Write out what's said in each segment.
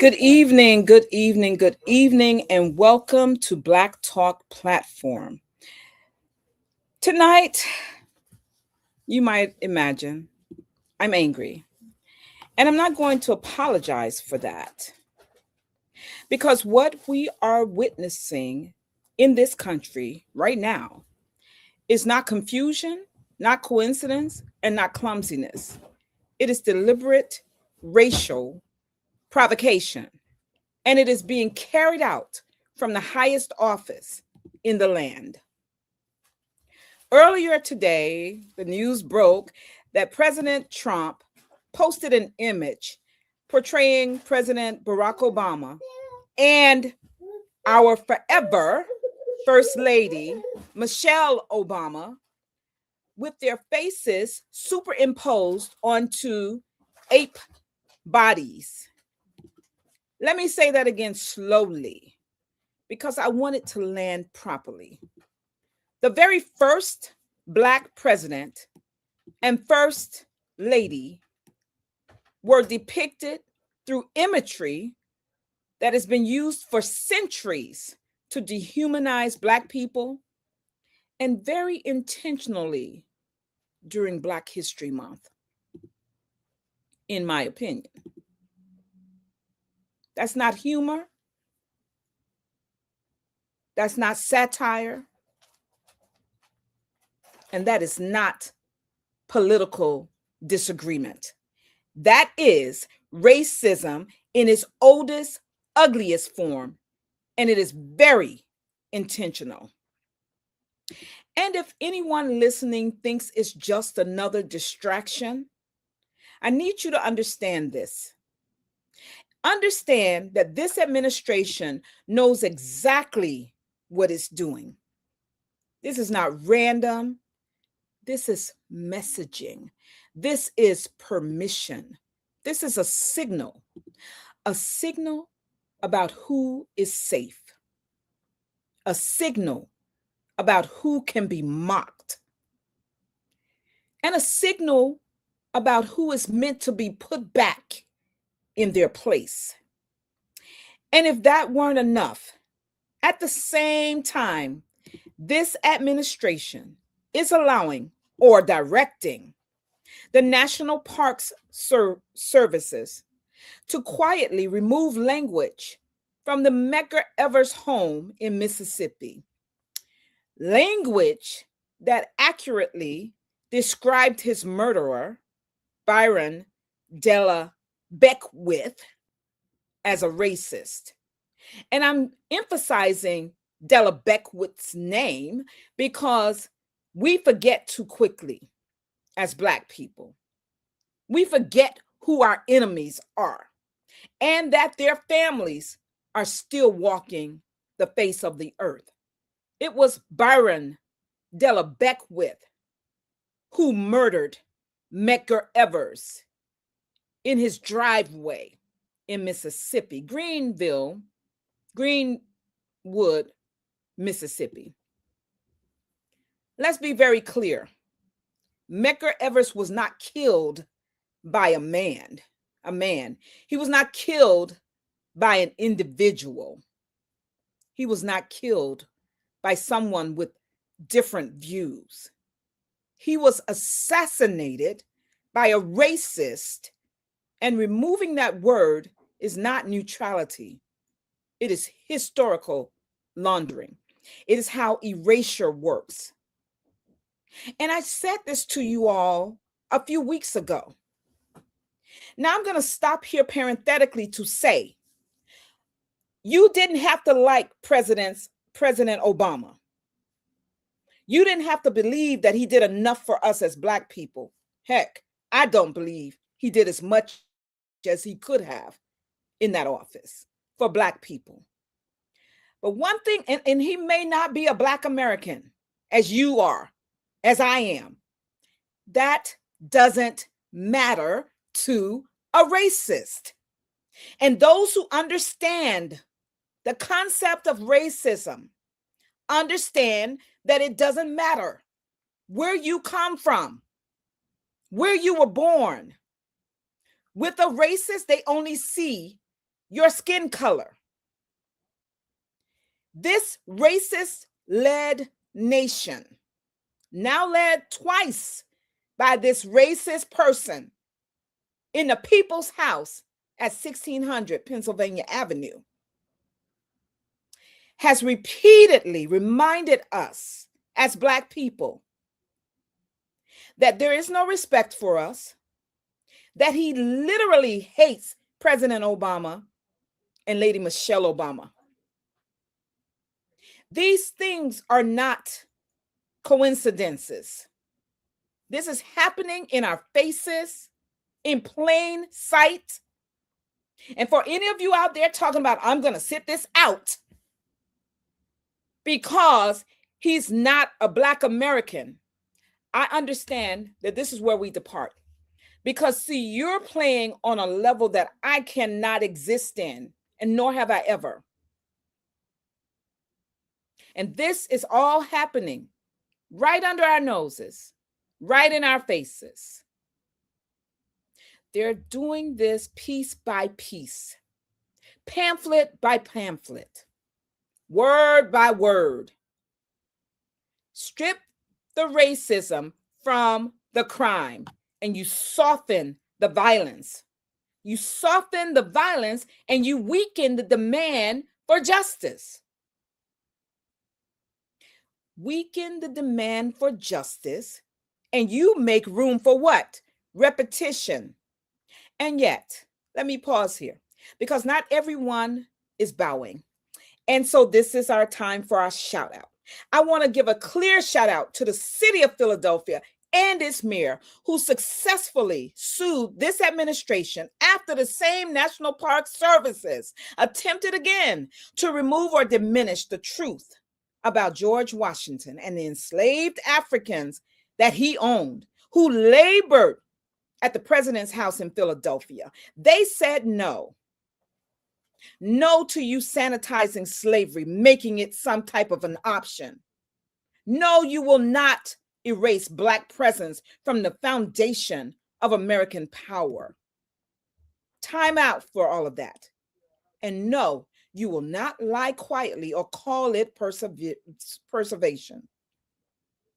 good evening, and welcome to Black Talk Platform. Tonight, you might imagine, I'm angry, and I'm not going to apologize for that because what we are witnessing in this country right now is not confusion, not coincidence, and not clumsiness. It is deliberate racial provocation, and it is being carried out from the highest office in the land. Earlier today, the news broke that President Trump posted an image portraying President Barack Obama and our forever First Lady, Michelle Obama, with their faces superimposed onto ape bodies. Let me say that again slowly because I want it to land properly. The very first Black president and First Lady were depicted through imagery that has been used for centuries to dehumanize Black people, and very intentionally during Black History Month, in my opinion. That's not humor. That's not satire. And that is not political disagreement. That is racism in its oldest, ugliest form, and it is very intentional. And if anyone listening thinks it's just another distraction, I need you to understand this. Understand that this administration knows exactly what it's doing. This is not random. This is messaging. This is permission. This is a signal about who is safe, a signal about who can be mocked, and a signal about who is meant to be put back in their place. And if that weren't enough, at the same time, this administration is allowing or directing the National Parks Services to quietly remove language from the Medgar Evers home in Mississippi. Language that accurately described his murderer, Byron DelaBeckwith, as a racist. And I'm emphasizing DelaBeckwith's name because we forget too quickly as Black people. We forget who our enemies are and that their families are still walking the face of the earth. It was Byron DelaBeckwith who murdered Medgar Evers in his driveway in Mississippi, Greenwood, Mississippi. Let's be very clear. Medgar Evers was not killed by a man. He was not killed by an individual. He was not killed by someone with different views. He was assassinated by a racist, and removing that word is not neutrality. It is historical laundering. It is how erasure works. And I said this to you all a few weeks ago. Now I'm going to stop here parenthetically to say, you didn't have to like President Obama. You didn't have to believe that he did enough for us as Black people. Heck, I don't believe he did as much as he could have in that office for Black people. But one thing, and he may not be a Black American as you are, as I am, that doesn't matter to a racist. And those who understand the concept of racism understand that it doesn't matter where you come from, where you were born. With a racist, they only see your skin color. This racist-led nation, now led twice by this racist person in the People's House at 1600 Pennsylvania Avenue, has repeatedly reminded us as Black people that there is no respect for us, that he literally hates President Obama and Lady Michelle Obama. These things are not coincidences. This is happening in our faces, in plain sight. And for any of you out there talking about, I'm going to sit this out because he's not a Black American, I understand that this is where we depart. Because, see, you're playing on a level that I cannot exist in, and nor have I ever. And this is all happening right under our noses, right in our faces. They're doing this piece by piece, pamphlet by pamphlet, word by word. Strip the racism from the crime, and you soften the violence. You soften the violence, and you weaken the demand for justice. Weaken the demand for justice, and you make room for what? Repetition. And yet, let me pause here, because not everyone is bowing. And so this is our time for our shout out. I want to give a clear shout out to the city of Philadelphia and its mayor, who successfully sued this administration after the same National Park Services attempted again to remove or diminish the truth about George Washington and the enslaved Africans that he owned, who labored at the president's house in Philadelphia. They said no. No to you sanitizing slavery, making it some type of an option. No, you will not erase Black presence from the foundation of American power. Time out for all of that. And no, you will not lie quietly or call it preservation.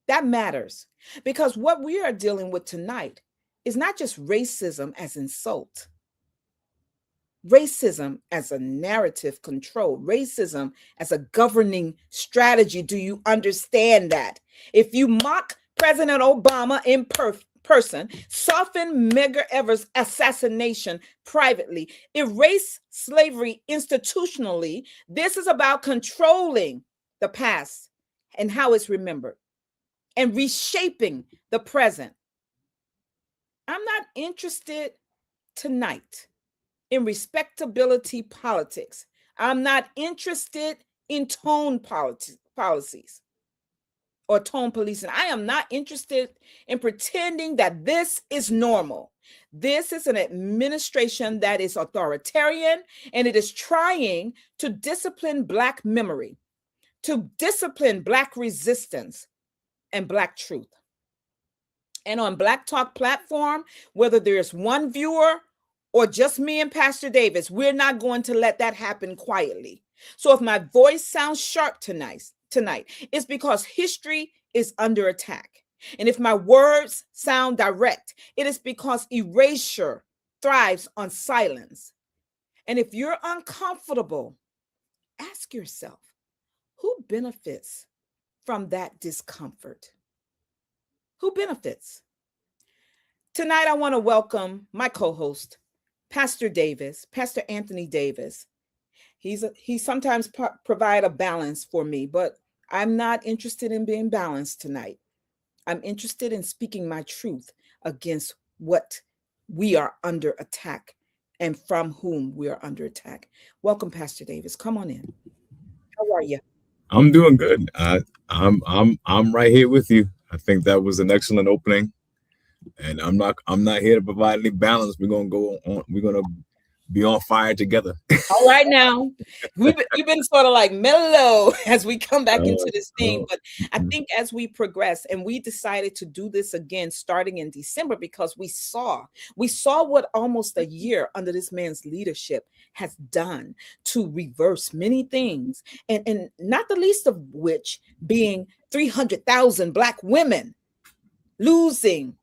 That matters, because what we are dealing with tonight is not just racism as insult, racism as a narrative control, racism as a governing strategy. Do you understand that? If you mock President Obama in person, soften Medgar Evers' assassination privately, erase slavery institutionally, this is about controlling the past and how it's remembered and reshaping the present. I'm not interested tonight in respectability politics. I'm not interested in tone policies or tone policing. I am not interested in pretending that this is normal. This is an administration that is authoritarian, and it is trying to discipline Black memory, to discipline Black resistance and Black truth. And on Black Talk platform, whether there's one viewer or just me and Pastor Davis, we're not going to let that happen quietly. So if my voice sounds sharp tonight, it's because history is under attack. And if my words sound direct, it is because erasure thrives on silence. And if you're uncomfortable, ask yourself, who benefits from that discomfort? Who benefits? Tonight, I want to welcome my co-host, Pastor Davis, Pastor Anthony Davis. He sometimes provide a balance for me, but I'm not interested in being balanced tonight. I'm interested in speaking my truth against what we are under attack and from whom we are under attack. Welcome, Pastor Davis. Come on in. How are you? I'm doing good. I'm right here with you. I think that was an excellent opening, and I'm not here to provide any balance. We're gonna go on. We're gonna be on fire together. All right, now we've been sort of like mellow as we come back into this thing, but I think as we progress, and we decided to do this again starting in December, because we saw what almost a year under this man's leadership has done to reverse many things, and not the least of which being 300,000 Black women losing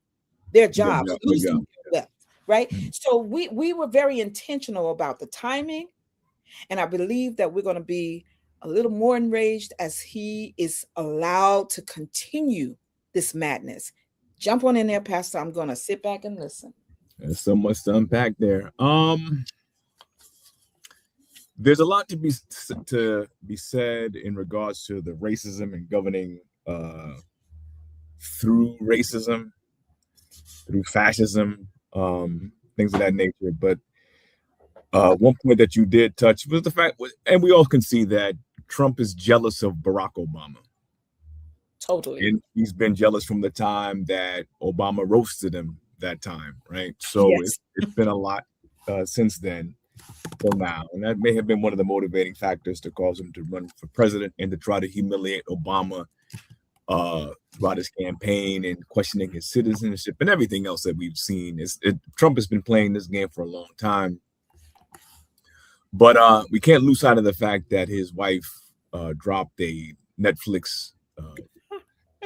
their jobs, losing their wealth. Right. So we were very intentional about the timing. And I believe that we're going to be a little more enraged as he is allowed to continue this madness. Jump on in there, Pastor. I'm going to sit back and listen. There's so much to unpack there. There's a lot to be said in regards to the racism and governing through racism, through fascism, things of that nature. But one point that you did touch was the fact, and we all can see that Trump is jealous of Barack Obama. Totally. And he's been jealous from the time that Obama roasted him that time, right? So yes. it's been a lot since then till now. And that may have been one of the motivating factors to cause him to run for president and to try to humiliate Obama throughout his campaign and questioning his citizenship and everything else that we've seen. Trump has been playing this game for a long time. But we can't lose sight of the fact that his wife dropped a Netflix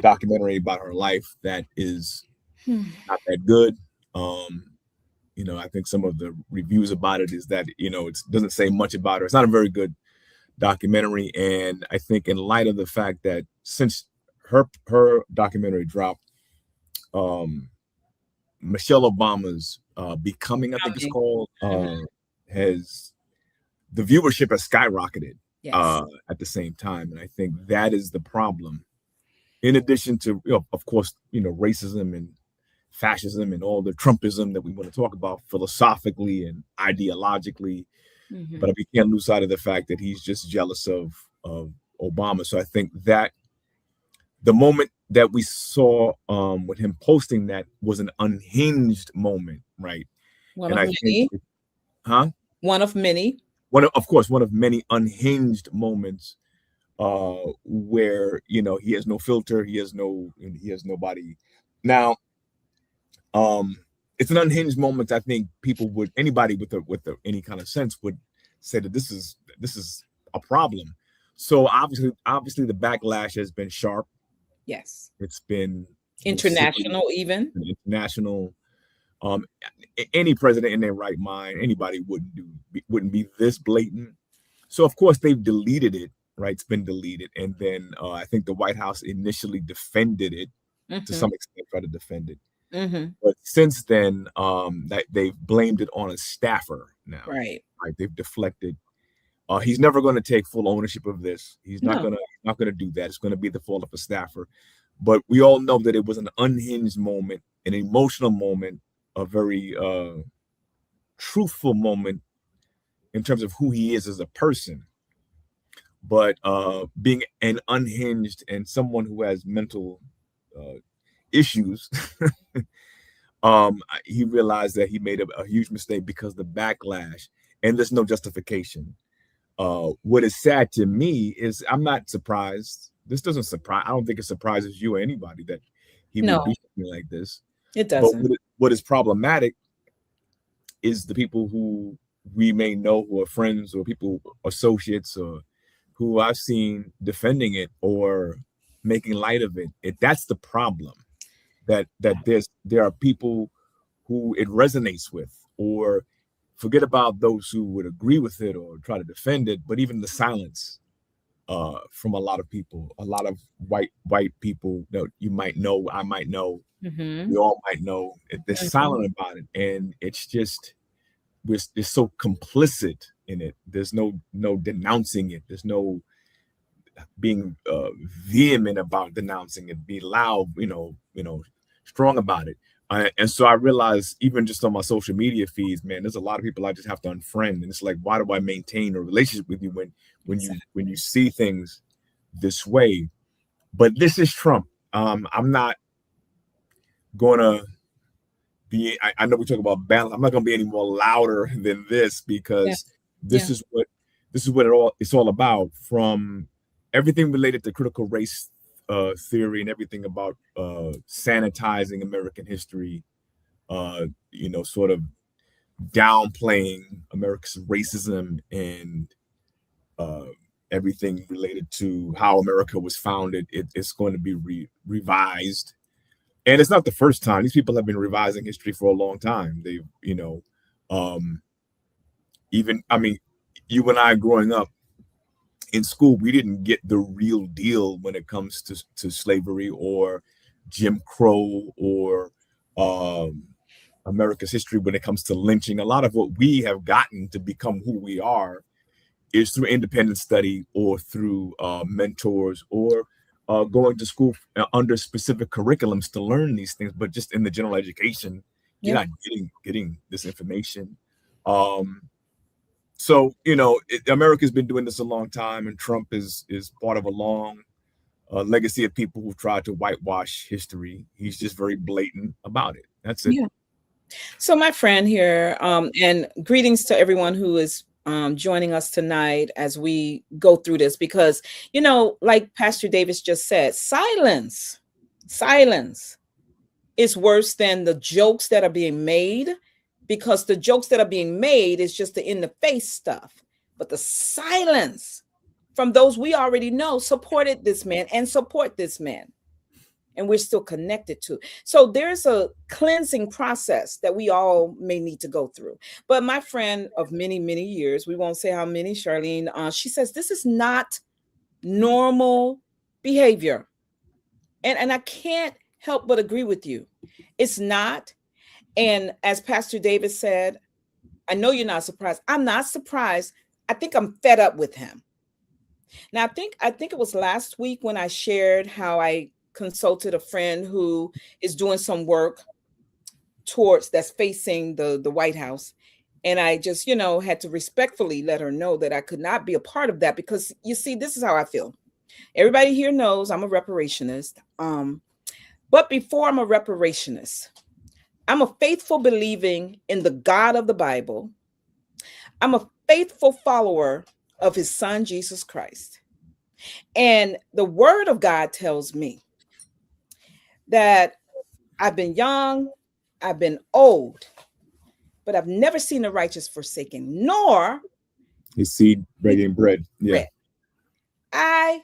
documentary about her life that is not that good. I think some of the reviews about it is that, it doesn't say much about her. It's not a very good documentary. And I think in light of the fact that since her documentary dropped, Michelle Obama's Becoming, I think it's called, the viewership has skyrocketed at the same time. And I think that is the problem. In addition to, of course, racism and fascism and all the Trumpism that we want to talk about philosophically and ideologically. Mm-hmm. But we can't lose sight of the fact that he's just jealous of Obama. So I think that the moment that we saw with him posting that was an unhinged moment, right? One of many. One of many unhinged moments where he has no filter, he has nobody. Now, it's an unhinged moment. I think anybody with any kind of sense would say that this is a problem. So obviously the backlash has been sharp. Yes, it's been international, even international. Any president in their right mind, anybody wouldn't be this blatant. So of course they've deleted it, right? It's been deleted, and then I think the White House initially defended it to some extent, tried to defend it. Mm-hmm. But since then, that they've blamed it on a staffer now. Right. They've deflected. He's never going to take full ownership of this. He's not going to do that. It's going to be the fault of a staffer. But we all know that it was an unhinged moment, an emotional moment, a very truthful moment in terms of who he is as a person. But being an unhinged and someone who has mental issues, he realized that he made a huge mistake because of the backlash, and there's no justification. What is sad to me is I'm not surprised. This doesn't surprise. I don't think it surprises you or anybody that he would do something like this. It doesn't. But what is problematic is the people who we may know who are friends or people, associates, or who I've seen defending it or making light of it. That's the problem. That there are people who it resonates with, or forget about those who would agree with it or try to defend it, but even the silence from a lot of people, a lot of white people that you might know, I might know, we all might know, they're silent about it, and it's just we're so complicit in it. There's no denouncing it. There's no being vehement about denouncing it. Be loud, strong about it. And so I realized, even just on my social media feeds, man, there's a lot of people I just have to unfriend. And it's like, why do I maintain a relationship with you when you see things this way? But this is Trump. I'm not gonna I know we talk about balance. I'm not going to be any more louder than this, Yeah. because Yeah. this is what it's all about, from everything related to critical race theory and everything about sanitizing American history, sort of downplaying America's racism, and uh, everything related to how America was founded. It's going to be revised. And it's not the first time. These people have been revising history for a long time. They've, um, even, I mean, you and I growing up in school, we didn't get the real deal when it comes to slavery or Jim Crow or America's history when it comes to lynching. A lot of what we have gotten to become who we are is through independent study, or through mentors, or going to school under specific curriculums to learn these things. But just in the general education, you're not getting this information. So America's been doing this a long time, and Trump is part of a long legacy of people who tried to whitewash history. He's just very blatant about it. That's it. Yeah. So my friend here, and greetings to everyone who is joining us tonight as we go through this, because, like Pastor Davis just said, silence is worse than the jokes that are being made, because the jokes that are being made is just the in the face stuff. But the silence from those we already know supported this man and support this man, and we're still connected to. So there's a cleansing process that we all may need to go through. But my friend of many, many years, we won't say how many, Charlene, she says this is not normal behavior. And I can't help but agree with you. It's not. And as Pastor David said, I know you're not surprised. I'm not surprised. I think I'm fed up with him. Now, I think it was last week when I shared how I consulted a friend who is doing some work that's facing the White House. And I just, had to respectfully let her know that I could not be a part of that, because you see, this is how I feel. Everybody here knows I'm a reparationist. But before I'm a reparationist, I'm a faithful believing in the God of the Bible. I'm a faithful follower of his son, Jesus Christ. And the word of God tells me that I've been young, I've been old, but I've never seen the righteous forsaken, nor his seed begging bread. Yeah. bread. I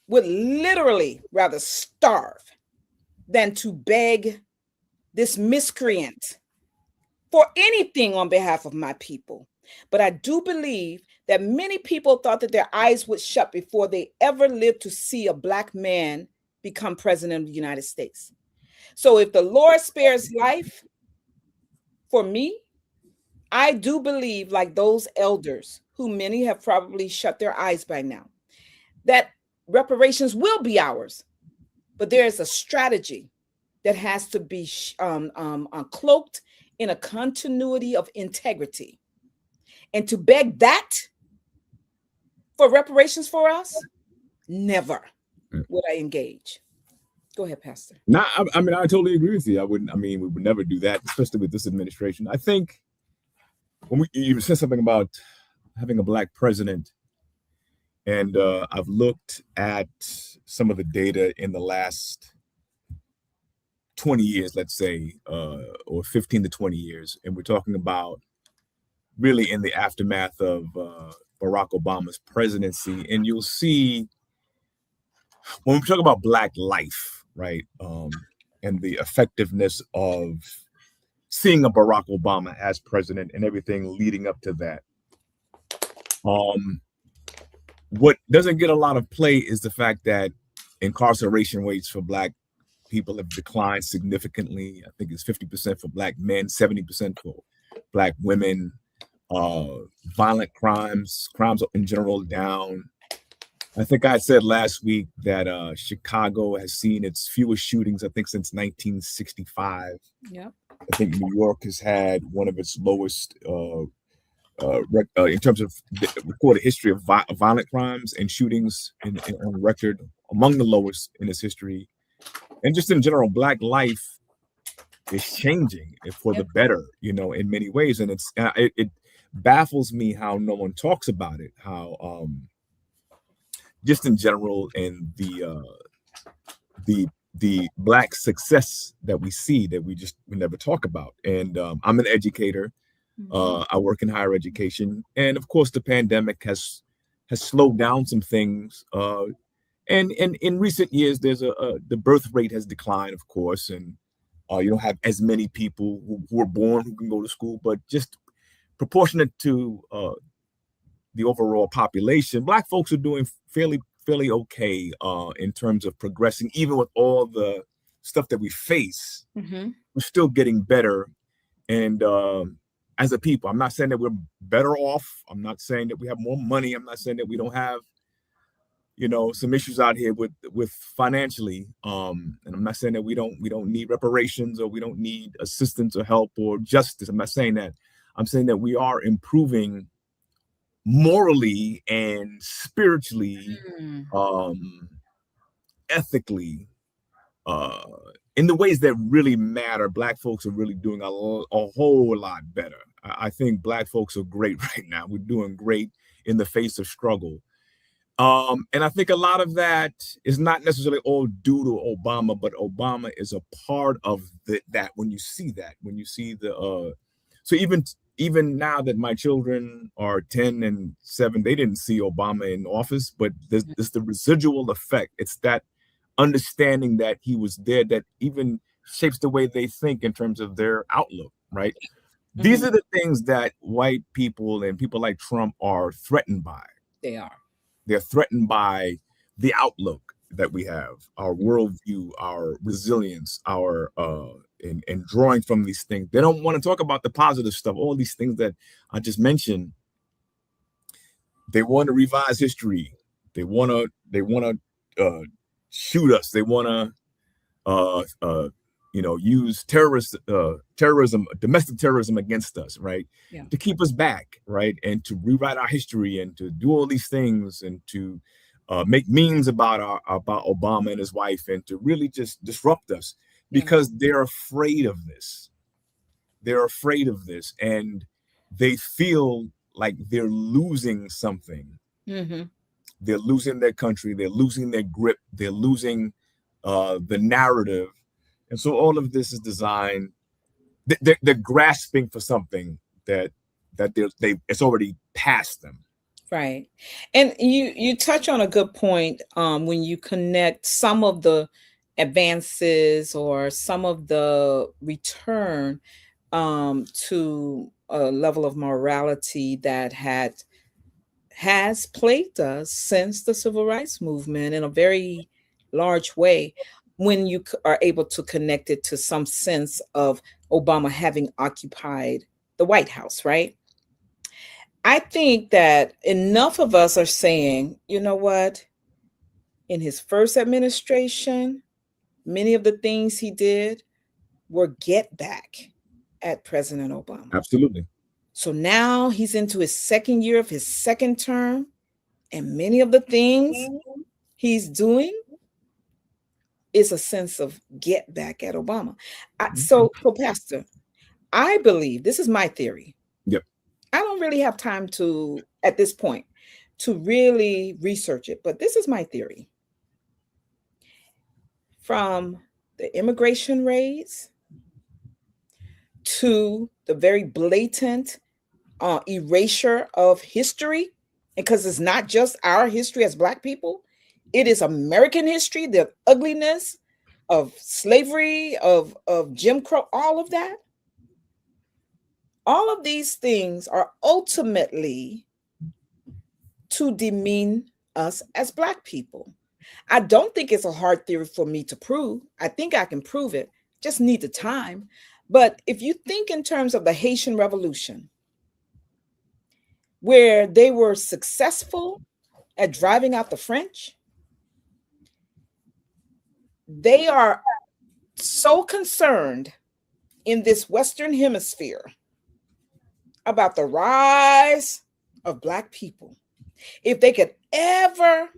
would literally rather starve than to beg this miscreant for anything on behalf of my people. But I do believe that many people thought that their eyes would shut before they ever lived to see a Black man become president of the United States. So if the Lord spares life for me, I do believe, like those elders who many have probably shut their eyes by now, that reparations will be ours. But there is a strategy that has to be cloaked in a continuity of integrity. And to beg that for reparations for us, never would I engage. Go ahead, Pastor. No, I mean, I totally agree with you. We would never do that, especially with this administration. I think when you said something about having a Black president, and I've looked at some of the data in the last 20 years, let's say, or 15 to 20 years, and we're talking about really in the aftermath of Barack Obama's presidency. And you'll see, when we talk about Black life, right, and the effectiveness of seeing a Barack Obama as president and everything leading up to that, what doesn't get a lot of play is the fact that incarceration rates for Black people have declined significantly. I think it's 50% for Black men, 70% for Black women. Violent crimes in general down. I think I said last week that Chicago has seen its fewest shootings, I think, since 1965. Yeah. I think New York has had one of its lowest in terms of the recorded history of violent crimes and shootings on record, among the lowest in its history. And just in general, Black life is changing for the Yep. better, in many ways. And it baffles me how no one talks about it, how just in general, and the Black success that we see that we never talk about. And I'm an educator. I work in higher education, and of course, the pandemic has slowed down some things. And in recent years, the birth rate has declined, of course, and you don't have as many people who are born who can go to school, but just proportionate to the overall population, Black folks are doing fairly okay in terms of progressing, even with all the stuff that we face. We're still getting better, and as a people, I'm not saying that we're better off. I'm not saying that we have more money. I'm not saying that we don't have some issues out here with financially, and I'm not saying that we don't need reparations, or we don't need assistance or help or justice. I'm not saying that. I'm saying that we are improving morally and spiritually, ethically, in the ways that really matter. Black folks are really doing a whole lot better. I think Black folks are great right now. We're doing great in the face of struggle. And I think a lot of that is not necessarily all due to Obama, but Obama is a part of that. When you see the, so even now that my children are 10 and 7, they didn't see Obama in office, but there's the residual effect. It's that understanding that he was there that even shapes the way they think in terms of their outlook, right? These are the things that white people and people like Trump are threatened by. They are. They're threatened by the outlook that we have, our worldview, our resilience, our and drawing from these things. They don't want to talk about the positive stuff, all these things that I just mentioned. They want to revise history. They want to shoot us. They want to use terrorism, domestic terrorism against us, right? Yeah. To keep us back, right? And to rewrite our history, and to do all these things, and to make memes about Obama and his wife, and to really just disrupt us, because they're afraid of this. They're afraid of this, and they feel like they're losing something. They're losing their country. They're losing their grip. They're losing the narrative. And so all of this is designed. They're grasping for something that it's already past them. Right. And you touch on a good point when you connect some of the advances or some of the return to a level of morality that has plagued us since the civil rights movement in a very large way, when you are able to connect it to some sense of Obama having occupied the White House, right? I think that enough of us are saying, you know what? In his first administration, many of the things he did were get back at President Obama. Absolutely. So now he's into his second year of his second term, and many of the things he's doing is a sense of get back at Obama. So Pastor, I believe, this is my theory. Yep. I don't really have time to, at this point, to really research it, but this is my theory. From the immigration raids to the very blatant erasure of history, because it's not just our history as Black people, it is American history, the ugliness of slavery, of Jim Crow, all of that. All of these things are ultimately to demean us as Black people. I don't think it's a hard theory for me to prove. I think I can prove it, just need the time. But if you think in terms of the Haitian Revolution, where they were successful at driving out the French, they are so concerned in this Western Hemisphere about the rise of Black people. If they could ever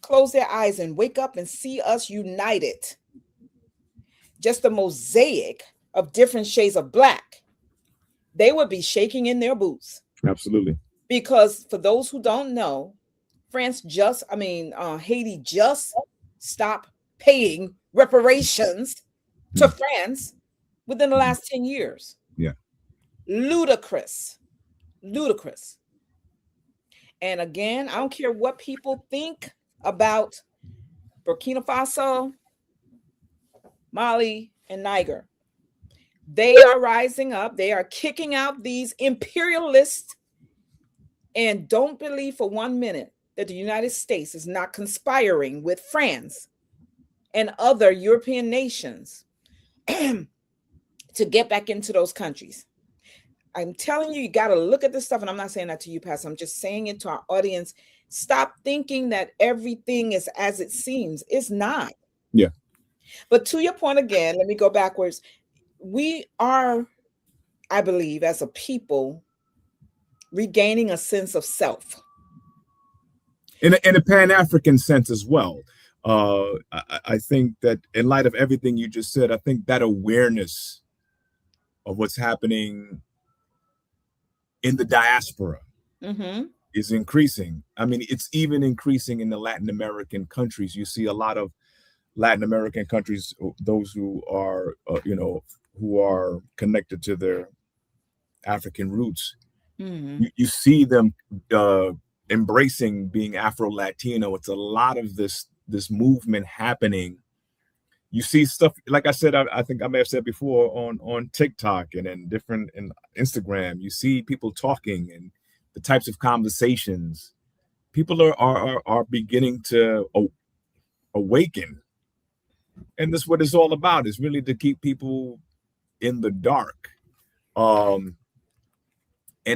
close their eyes and wake up and see us united, just a mosaic of different shades of black, they would be shaking in their boots. Absolutely. Because for those who don't know, Haiti just stopped paying reparations to Mm. France within the Mhm. last 10 years. Yeah. Ludicrous. Ludicrous. And again, I don't care what people think about Burkina Faso, Mali, and Niger. They are rising up. They are kicking out these imperialists. And don't believe for 1 minute that the United States is not conspiring with France and other European nations to get back into those countries. I'm telling you, you got to look at this stuff. And I'm not saying that to you, Pastor. I'm just saying it to our audience. Stop thinking that everything is as it seems. It's not. Yeah. But to your point again, let me go backwards. We are, I believe, as a people, regaining a sense of self. In a Pan-African sense as well. I think that in light of everything you just said, I think that awareness of what's happening in the diaspora Mm-hmm. is increasing. I mean, it's even increasing in the Latin American countries. You see a lot of Latin American countries, those who are, who are connected to their African roots. Mm-hmm. You see them embracing being Afro-Latino. It's a lot of this movement happening. You see stuff, like I said, I think I may have said before on TikTok and in different in Instagram. You see people talking and the types of conversations. People are beginning to awaken, and that's what it's all about. Is really to keep people in the dark. And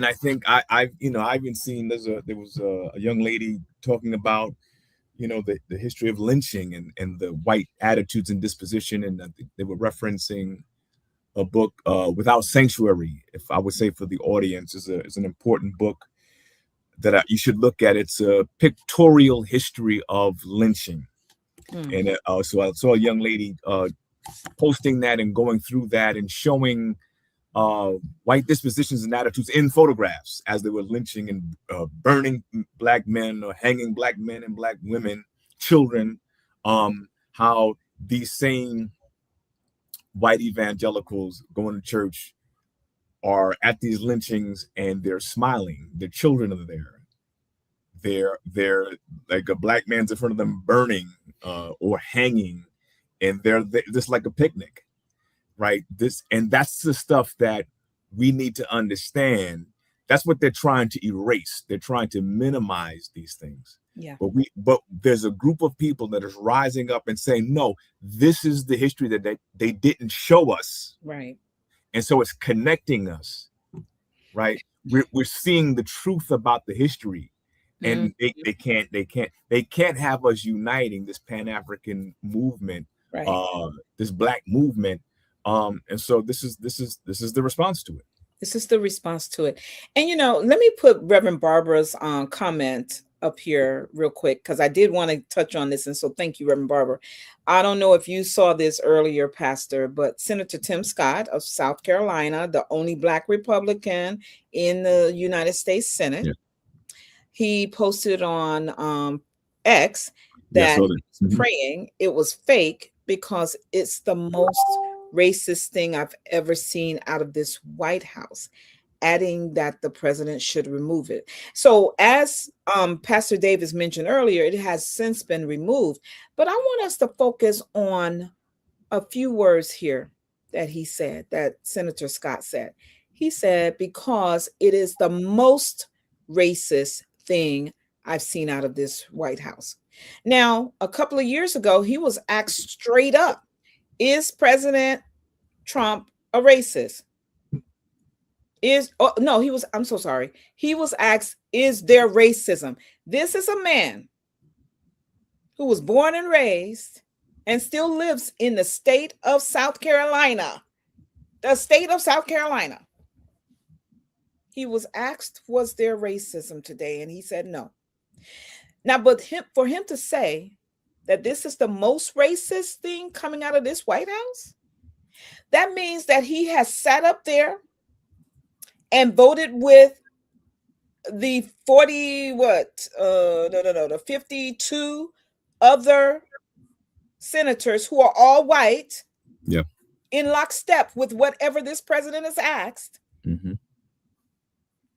I think I've even seen there was a young lady talking about the history of lynching and the white attitudes and disposition, and I think they were referencing a book, Without Sanctuary, if I would say, for the audience, is an important book that you should look at. It's a pictorial history of lynching. And so I saw a young lady posting that and going through that and showing white dispositions and attitudes in photographs as they were lynching and burning black men or hanging black men and black women, children. How these same white evangelicals going to church are at these lynchings and they're smiling. Their children are there. They're like a black man's in front of them burning or hanging, and they're just like a picnic. Right. That's the stuff that we need to understand. That's what they're trying to erase. They're trying to minimize these things. Yeah. But there's a group of people that is rising up and saying, no, this is the history that they didn't show us. Right. And so it's connecting us. Right. We're seeing the truth about the history. And they can't have us uniting this Pan-African movement, right. This black movement. And so this is the response to it. This is the response to it. And let me put Reverend Barbara's comment up here real quick, because I did want to touch on this. And so thank you, Reverend Barbara. I don't know if you saw this earlier, Pastor, but Senator Tim Scott of South Carolina, the only Black Republican in the United States Senate, he posted on X that he was praying it was fake because it's the most racist thing I've ever seen out of this White House, adding that the president should remove it. So as Pastor Davis mentioned earlier, it has since been removed. But I want us to focus on a few words here that he said, that Senator Scott said. He said, because it is the most racist thing I've seen out of this White House. Now, a couple of years ago, he was asked straight up, is President Trump a racist? I'm so sorry. He was asked, is there racism? This is a man who was born and raised and still lives in the state of South Carolina. The state of South Carolina. He was asked, was there racism today? And he said no. Now, but for him to say that this is the most racist thing coming out of this White House, That means that he has sat up there and voted with the 40, the 52 other senators who are all white, Yeah. in lockstep with whatever this president has asked, Mm-hmm.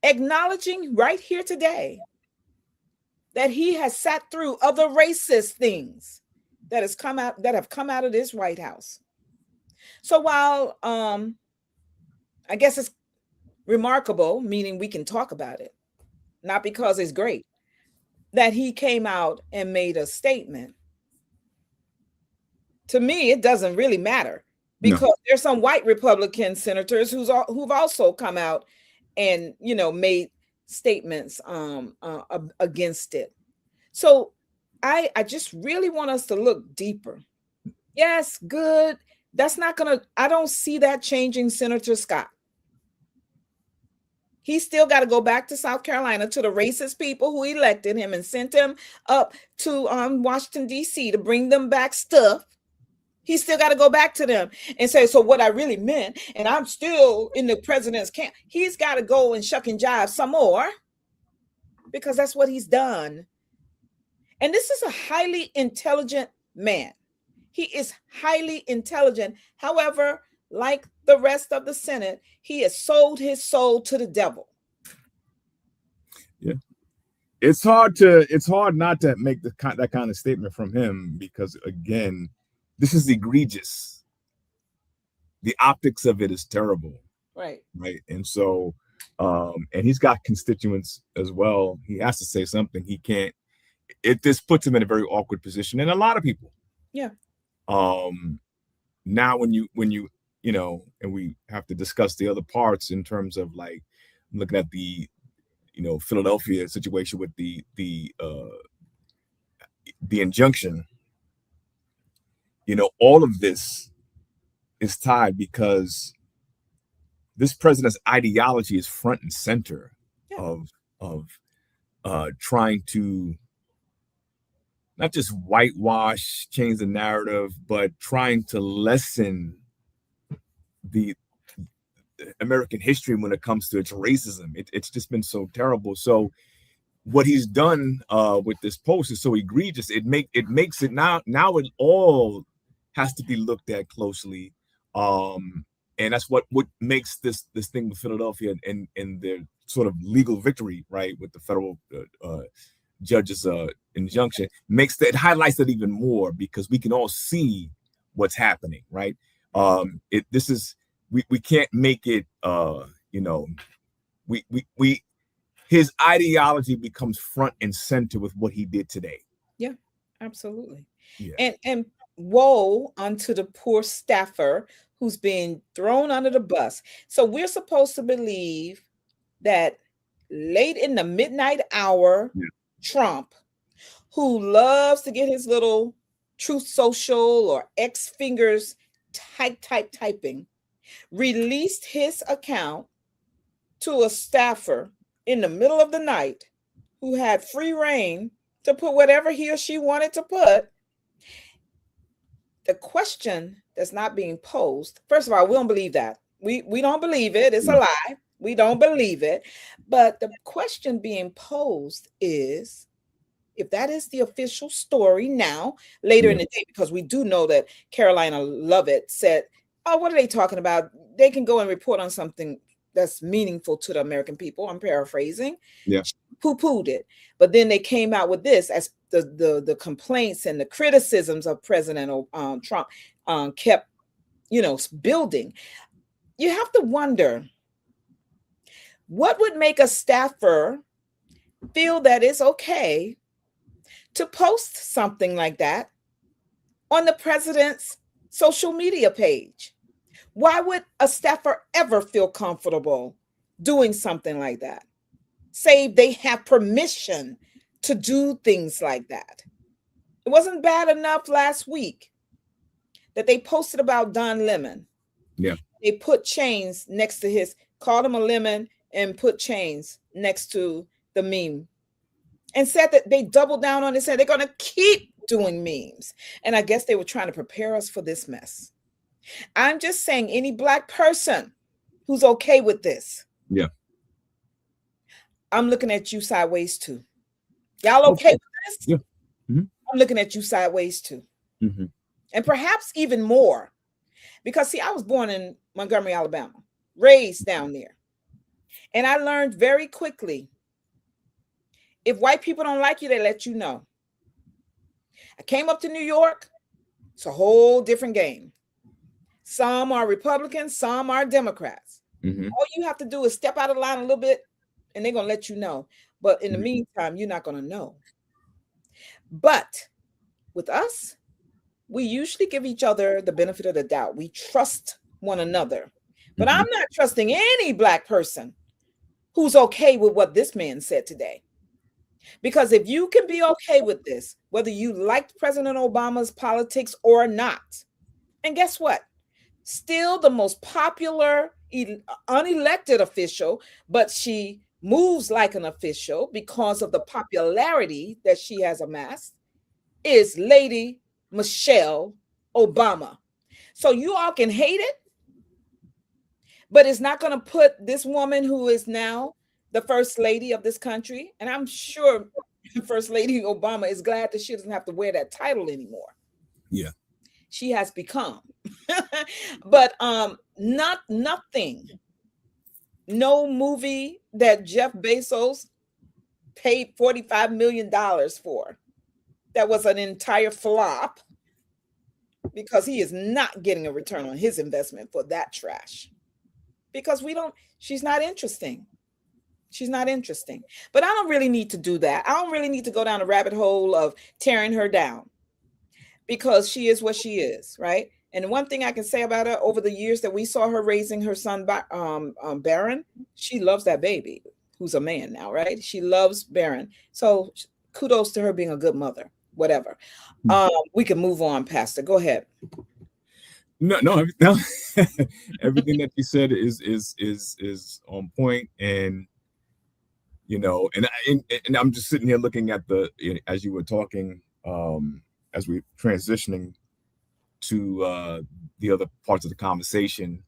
acknowledging right here today that he has sat through other racist things that have come out of this White House. So while I guess it's remarkable, meaning we can talk about it, not because it's great, that he came out and made a statement. To me, it doesn't really matter, No. because there's some white Republican senators who've also come out and made statements against it. So I just really want us to look deeper. Yes, good. I don't see that changing Senator Scott. He's still got to go back to South Carolina, to the racist people who elected him and sent him up to Washington, D.C. to bring them back stuff. He's still got to go back to them and say, so what I really meant, and I'm still in the president's camp. He's got to go and shuck and jive some more, because that's what he's done. And this is a highly intelligent man. He is highly intelligent. However, like the rest of the Senate, he has sold his soul to the devil. Yeah. It's hard not to make that kind of statement from him, because again, this is egregious. The optics of it is terrible. Right. And so, and he's got constituents as well. He has to say something. He can't. This puts him in a very awkward position, and a lot of people. Yeah. Now, when you and we have to discuss the other parts in terms of, like, looking at the Philadelphia situation with the injunction. All of this is tied because this president's ideology is front and center of trying to not just whitewash, change the narrative, but trying to lessen the American history when it comes to its racism. It's just been so terrible. So what he's done with this post is so egregious. It makes it now it all has to be looked at closely. And that's what makes this thing with Philadelphia and their sort of legal victory, right, with the federal judge's injunction, it highlights it even more, because we can all see what's happening, right? We can't make it his ideology becomes front and center with what he did today. Yeah, absolutely. Yeah. And woe unto the poor staffer who's being thrown under the bus. So we're supposed to believe that late in the midnight hour, Trump, who loves to get his little Truth Social or X fingers typing, released his account to a staffer in the middle of the night who had free reign to put whatever he or she wanted to put. The question that's not being posed, first of all, we don't believe that. We don't believe it. It's a lie. We don't believe it. But the question being posed is, if that is the official story now, later in the day, because we do know that Carolina Lovett said, oh, what are they talking about? They can go and report on something that's meaningful to the American people. I'm paraphrasing. Yeah. She poo-pooed it. But then they came out with this as the complaints and the criticisms of President Trump kept, building. You have to wonder, what would make a staffer feel that it's okay to post something like that on the president's social media page? Why would a staffer ever feel comfortable doing something like that? Save they have permission to do things like that. It wasn't bad enough last week that they posted about Don Lemon. Yeah. They put chains next to called him a lemon and put chains next to the meme, and said that they doubled down on it, said they're going to keep doing memes. And I guess they were trying to prepare us for this mess. I'm just saying, any Black person who's okay with this, Yeah. I'm looking at you sideways too. Y'all okay Okay. with this? Yeah. Mhm. I'm looking at you sideways too. Mhm. And perhaps even more. Because, see, I was born in Montgomery, Alabama, raised down there. And I learned very quickly, if white people don't like you, they let you know. I came up to New York. It's a whole different game. Some are Republicans, some are Democrats. Mhm. All you have to do is step out of line a little bit, and they're going to let you know. But in the Mhm. meantime, you're not going to know. But with us, we usually give each other the benefit of the doubt. We trust one another. But Mhm. I'm not trusting any Black person who's okay with what this man said today. Because if you can be okay with this, whether you liked President Obama's politics or not, and guess what? Still the most popular unelected official, but she moves like an official because of the popularity that she has amassed, is Lady Michelle Obama. So you all can hate it, but it's not going to put this woman who is now the first lady of this country, and I'm sure First Lady Obama is glad that she doesn't have to wear that title anymore. Yeah. She has become. But nothing, no movie that Jeff Bezos paid $45 million for that was an entire flop, because he is not getting a return on his investment for that trash. Because she's not interesting. She's not interesting. But I don't really need to do that. I don't really need to go down a rabbit hole of tearing her down, because she is what she is, right? And one thing I can say about her, over the years that we saw her raising her son, Baron, she loves that baby, who's a man now, right? She loves Baron. So kudos to her being a good mother, whatever. We can move on, Pastor. Go ahead. No. Everything that you said is on point, and and I'm just sitting here looking at as you were talking, as we're transitioning to the other parts of the conversation,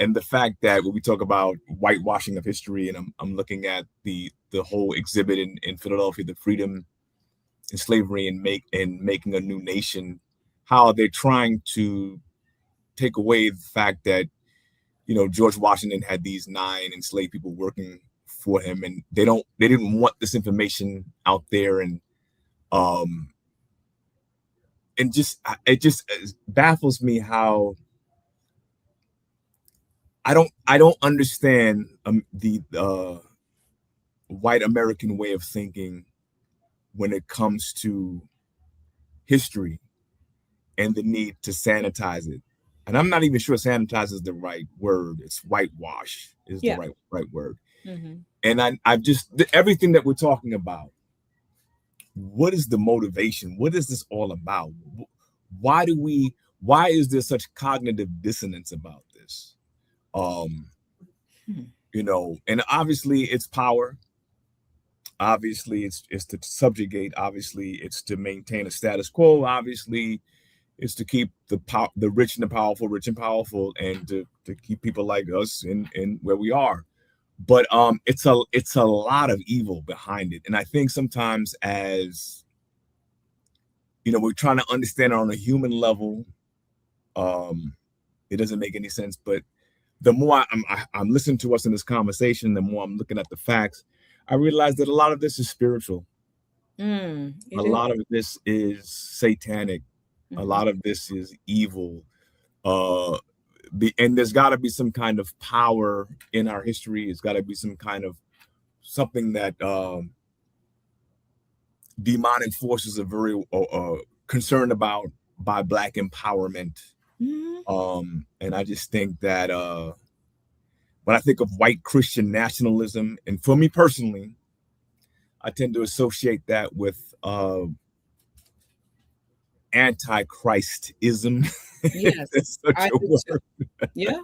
and the fact that when we talk about whitewashing of history, and I'm looking at the whole exhibit in Philadelphia, the freedom and slavery and making a new nation, how they're trying to take away the fact that George Washington had these 9 enslaved people working for him, and they didn't want this information out there, and it just baffles me how I don't understand the white American way of thinking when it comes to history and the need to sanitize it. And I'm not even sure sanitize is the right word. It's whitewash is the Yeah. right word. Mm-hmm. And I've just everything that we're talking about. What is the motivation? What is this all about? Why is there such cognitive dissonance about this? And obviously it's power. Obviously it's to subjugate. Obviously it's to maintain a status quo. Obviously it's to keep the rich and the powerful rich and powerful, and to keep people like us in where we are. But it's a lot of evil behind it. And I think sometimes, as we're trying to understand it on a human level, it doesn't make any sense. But the more I'm listening to us in this conversation, the more I'm looking at the facts, I realize that a lot of this is spiritual. A lot of this is satanic. Mm-hmm. A lot of this is evil. And there's got to be some kind of power in our history. It's got to be some kind of something that demonic forces are very concerned about by Black empowerment. Mm-hmm. And I just think that when I think of white Christian nationalism, and for me personally, I tend to associate that with antichristism. Yes, Such I a do too. word. Yeah,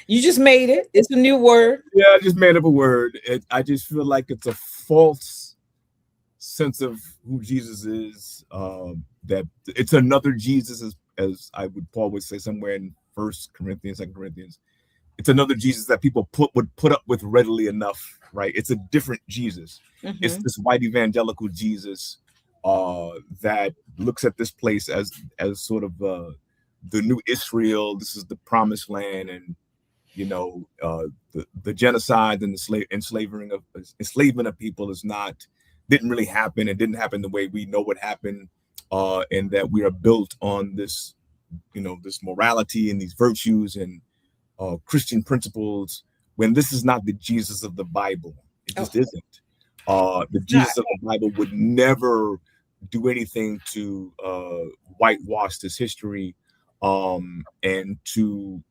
you just made it. It's a new word. Yeah, I just made up a word. I just feel like it's a false sense of who Jesus is. That it's another Jesus, as Paul would say somewhere in First Corinthians, Second Corinthians. It's another Jesus that people would put up with readily enough, right? It's a different Jesus. It's this white evangelical Jesus that looks at this place as sort of the new Israel. This is the promised land, and the genocide and the enslavement of people didn't really happen. It didn't happen the way we know it happened, and that we are built on this, this morality and these virtues and Christian principles. When this is not the Jesus of the Bible, it just isn't. The Jesus of the Bible would never do anything to whitewash this history, and to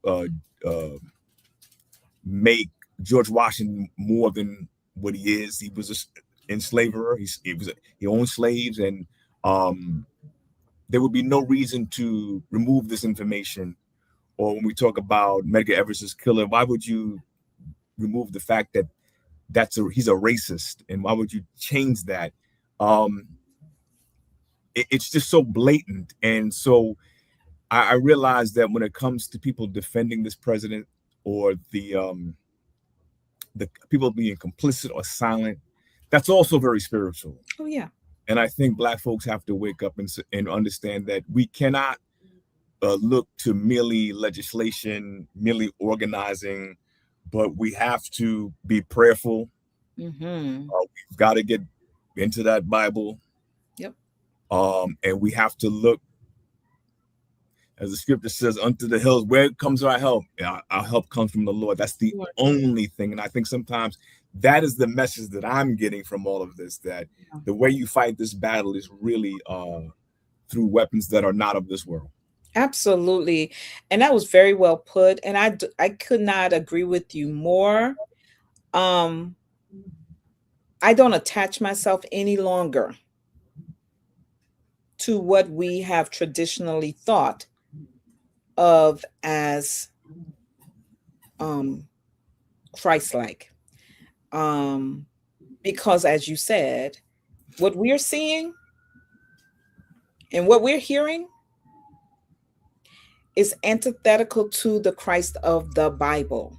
make George Washington more than what he is. He was an enslaver. He owned slaves, and there would be no reason to remove this information. Or when we talk about Medgar Evers' killer, why would you remove the fact that he's a racist, and why would you change that? It's just so blatant. And so I realize that when it comes to people defending this president, or the people being complicit or silent, that's also very spiritual. Oh yeah. And I think Black folks have to wake up and understand that we cannot look to merely legislation, merely organizing, but we have to be prayerful. We've got to get into that Bible. Yep. And we have to look, as the scripture says, unto the hills. Where comes our help? Our help comes from the Lord. That's the only thing. And I think sometimes that is the message that I'm getting from all of this, that the way you fight this battle is really through weapons that are not of this world. Absolutely. And that was very well put. And I could not agree with you more. I don't attach myself any longer to what we have traditionally thought of as Christ-like. Because as you said, what we're seeing and what we're hearing is antithetical to the Christ of the Bible.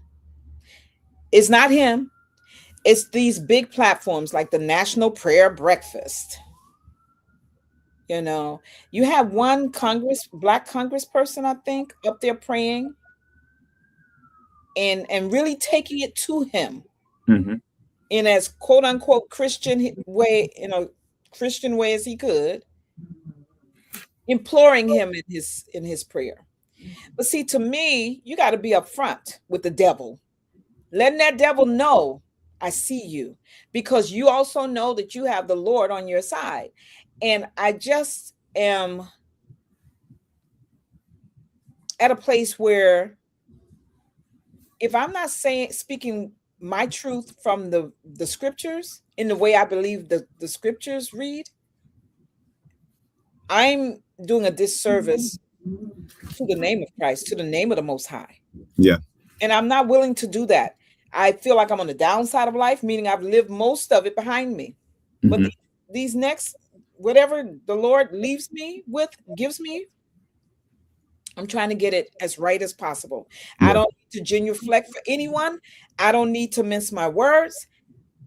It's not him. It's these big platforms like the National Prayer Breakfast. You have one Black congressperson, I think, up there praying and really taking it to him in as quote unquote Christian way, Christian way as he could, imploring him in his prayer. But see, to me, you got to be upfront with the devil, letting that devil know, I see you, because you also know that you have the Lord on your side. And I just am at a place where if I'm not speaking my truth from the scriptures in the way I believe the scriptures read, I'm doing a disservice to the name of Christ, to the name of the Most High. Yeah. And I'm not willing to do that. I feel like I'm on the downside of life, meaning I've lived most of it behind me. But these next, whatever the Lord gives me, I'm trying to get it as right as possible. Yeah. I don't need to genuflect for anyone. I don't need to mince my words.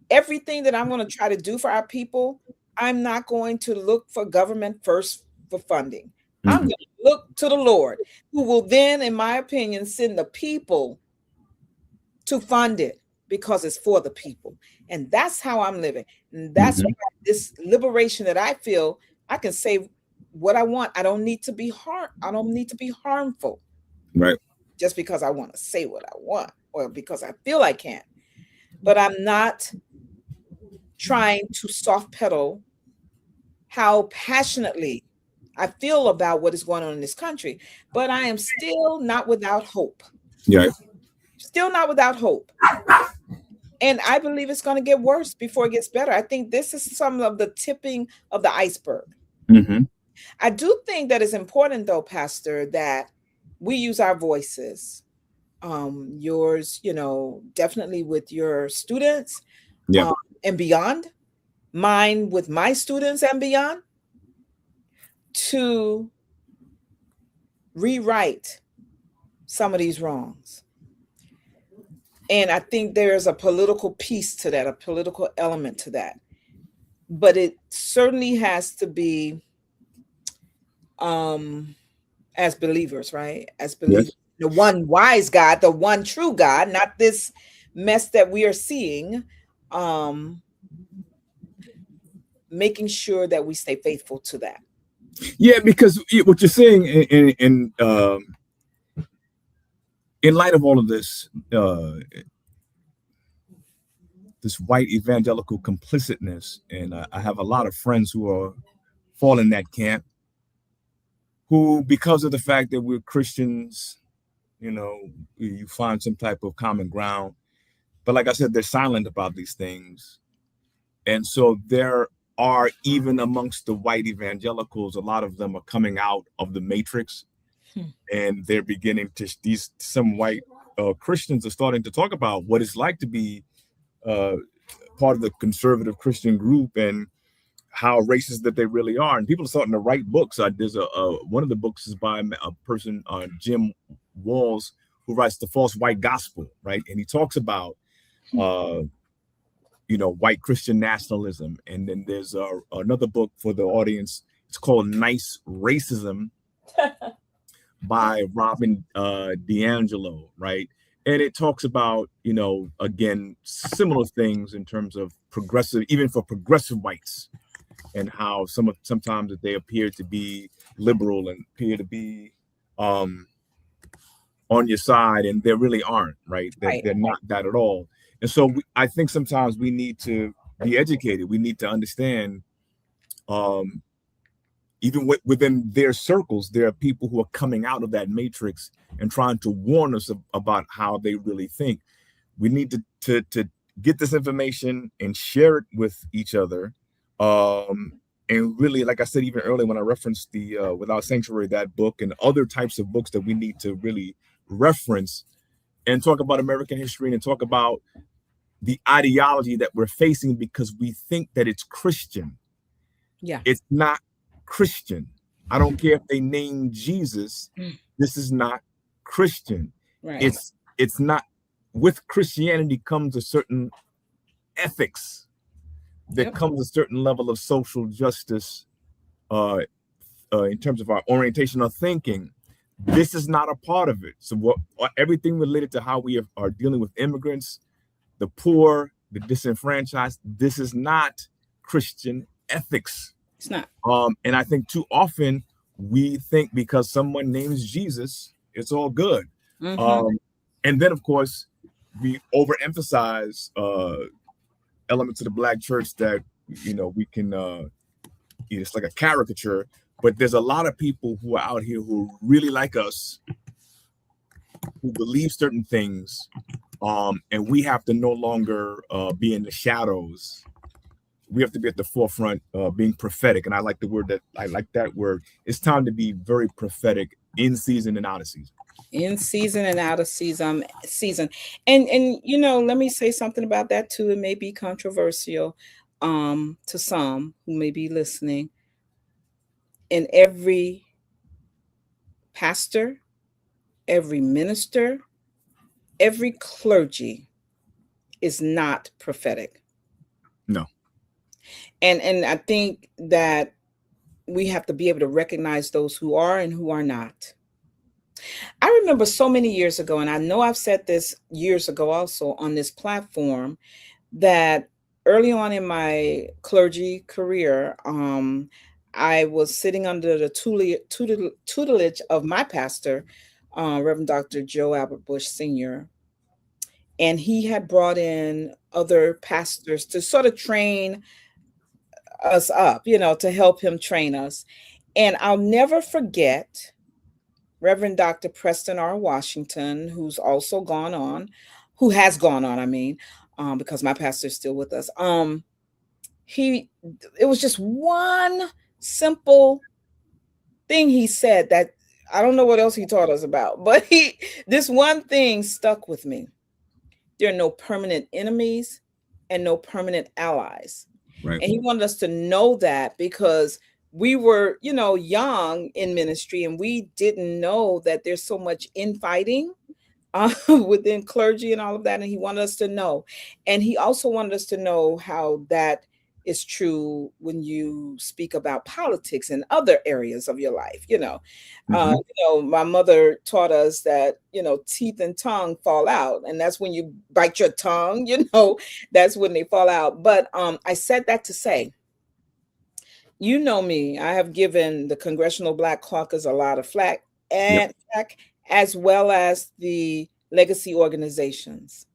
Everything that I'm going to try to do for our people, I'm not going to look for government first for funding. I'm going to look to the Lord, who will then, in my opinion, send the people to fund it because it's for the people. And that's how I'm living. And that's why this liberation that I feel, I can say what I want. I don't need to be harmful. Right. Just because I want to say what I want or because I feel I can. But I'm not trying to soft pedal how passionately I feel about what is going on in this country. But I am still not without hope. Yeah. Still not without hope. And I believe it's going to get worse before it gets better. I think this is some of the tipping of the iceberg. I do think that it's important, though, Pastor, that we use our voices. Yours, definitely with your students and beyond. Mine with my students and beyond. To rewrite some of these wrongs. And I think there's a political piece to that, a political element to that. But it certainly has to be as believers, right? As believers, Yes. the one wise God, the one true God, not this mess that we are seeing. Um, making sure that we stay faithful to that. Yeah, because what you're saying in light of all of this, this white evangelical complicitness, and I have a lot of friends who are fall in that camp, who, because of the fact that we're Christians, you know, you find some type of common ground. But like I said, they're silent about these things. And so there are, even amongst the white evangelicals, a lot of them are coming out of the matrix, and they're beginning to, some white Christians are starting to talk about what it's like to be part of the conservative Christian group and how racist that they really are. And people are starting to write books. There's one of the books is by a person, Jim Walls, who writes The False White Gospel, right? And he talks about white Christian nationalism. And then there's another book for the audience. It's called Nice Racism by Robin DiAngelo, right? And it talks about, again, similar things in terms of progressive, even for progressive whites, and how sometimes that they appear to be liberal and appear to be on your side, and they really aren't, right? They're not that at all. And so I think sometimes we need to be educated. We need to understand, even within their circles, there are people who are coming out of that matrix and trying to warn us about how they really think. We need to get this information and share it with each other. And really, like I said, even earlier when I referenced the Without Sanctuary, that book, and other types of books that we need to really reference and talk about American history and talk about the ideology that we're facing, because we think that it's Christian. Yeah. It's not Christian. I don't care if they name Jesus. This is not Christian. Right. It's not. With Christianity comes a certain ethics. There comes a certain level of social justice in terms of our orientation or thinking. This is not a part of it. So everything related to how we are dealing with immigrants, the poor, the disenfranchised, this is not Christian ethics. It's not. And I think too often we think because someone names Jesus, it's all good. Mm-hmm. And then, of course, we overemphasize elements of the Black church that, we can, it's like a caricature, but there's a lot of people who are out here who really like us, who believe certain things. And we have to no longer be in the shadows. We have to be at the forefront, being prophetic. And I like that word. It's time to be very prophetic in season and out of season. In season and out of season. And let me say something about that too. It may be controversial to some who may be listening. And every pastor, every minister, every clergy is not prophetic. No. And I think that we have to be able to recognize those who are and who are not. I remember so many years ago, and I know I've said this years ago also on this platform, that early on in my clergy career, I was sitting under the tutelage of my pastor, Reverend Dr. Joe Albert Bush Sr., and he had brought in other pastors to sort of train us up, to help him train us. And I'll never forget Reverend Dr. Preston R. Washington, who has gone on, I mean, because my pastor is still with us. It was just one simple thing he said that I don't know what else he taught us about, but this one thing stuck with me. There are no permanent enemies and no permanent allies. Right. And he wanted us to know that, because we were, young in ministry, and we didn't know that there's so much infighting within clergy and all of that. And he wanted us to know. And he also wanted us to know how that is true when you speak about politics and other areas of your life. My mother taught us that, teeth and tongue fall out. And that's when you bite your tongue, that's when they fall out. But I said that to say, you know me, I have given the Congressional Black Caucus a lot of flack, Yep. as well as the legacy organizations.